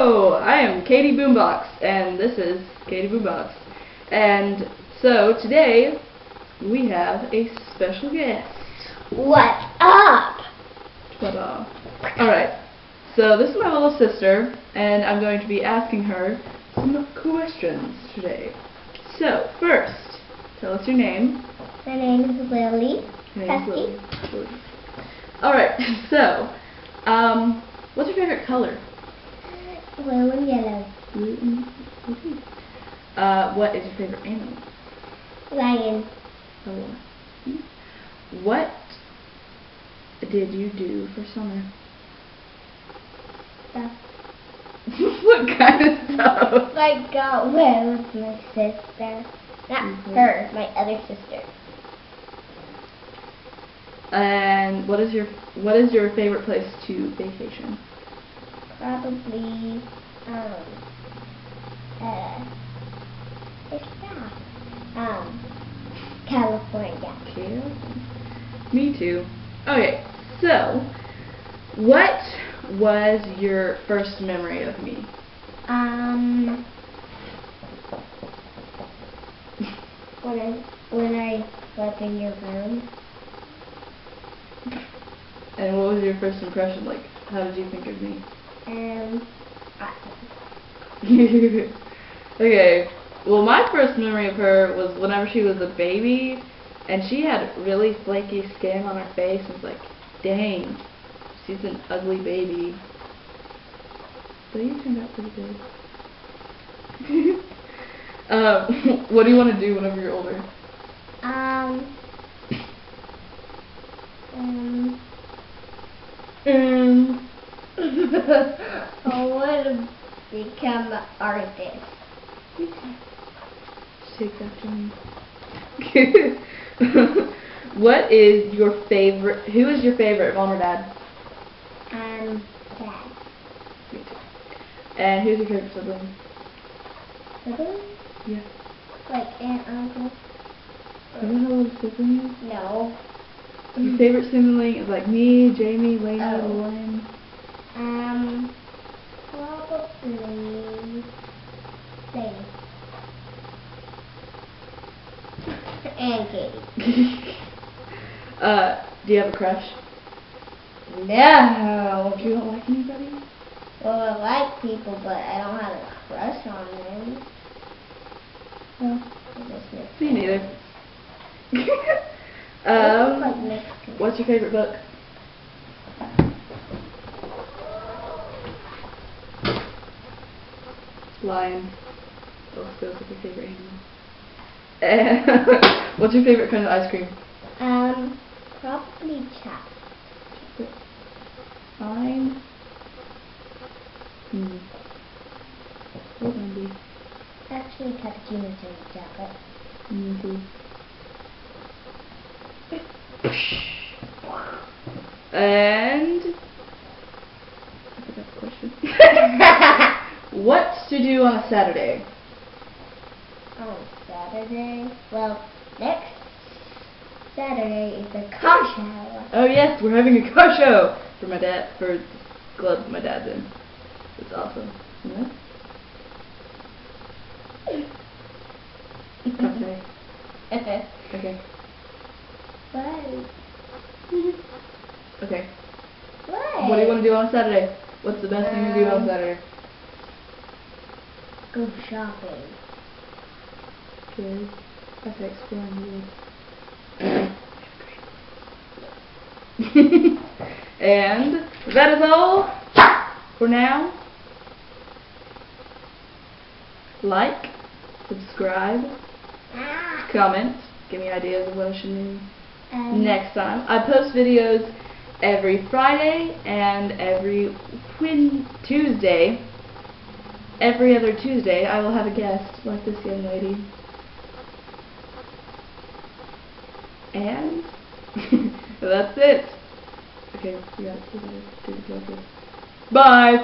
Hello, I am Katie Boombox, and this is Katie Boombox. And so today we have a special guest. What up? Ta-da. Alright, so this is my little sister, and I'm going to be asking her some questions today. So, first, tell us your name. My name is Lily. Your name is Lily. Alright, so, what's your favorite color? Blue and yellow. Blue and blue. What is your favorite animal? Lion. Oh. What did you do for summer? Stuff. What kind of stuff? I got away with my sister. Not her, my other sister. And what is your favorite place to vacation? Probably, California. Okay. Me too. Okay, so what was your first memory of me? When I slept in your room. And what was your first impression? Like, how did you think of me? Okay, well, my first memory of her was whenever she was a baby, and she had really flaky skin on her face, and it's like, dang, she's an ugly baby. But you turned out pretty good. What do you want to do whenever you're older? I want to become an artist. Take after me. What is your favorite? Who is your favorite, mom or dad? Dad. Me too. And who's your favorite sibling? Sibling? Yeah. Like aunt, uncle? You know what a sibling is? No. Your favorite sibling is like me, Jamie, Lainey, Oh. Lauren. Probably Lady. And Katie. Do you have a crush? No. You don't like anybody? Well, I like people, but I don't have a crush on them. No. I just miss Me them. neither. Like Mexican. What's your favorite book? Lion. Also goes with your favorite animal. What's your favorite kind of ice cream? Probably chocolate. Fine. What would be? Actually, cappuccino's in chocolate. Me too. And I forgot the question. What to do on a Saturday? On Saturday? Well, next Saturday is the car show. Oh yes, we're having a car show for my dad, for the club my dad's in. It's awesome. Yeah? Okay. Okay. What? Okay. What? What do you want to do on Saturday? What's the best thing to do on Saturday? Go shopping. Good. I say exploring the And that is all for now. Like, subscribe, comment, give me ideas of what I should do next time. I post videos every Friday and every Tuesday. Every other Tuesday I will have a guest like this young lady. And that's it. Okay, we got to do the Bye!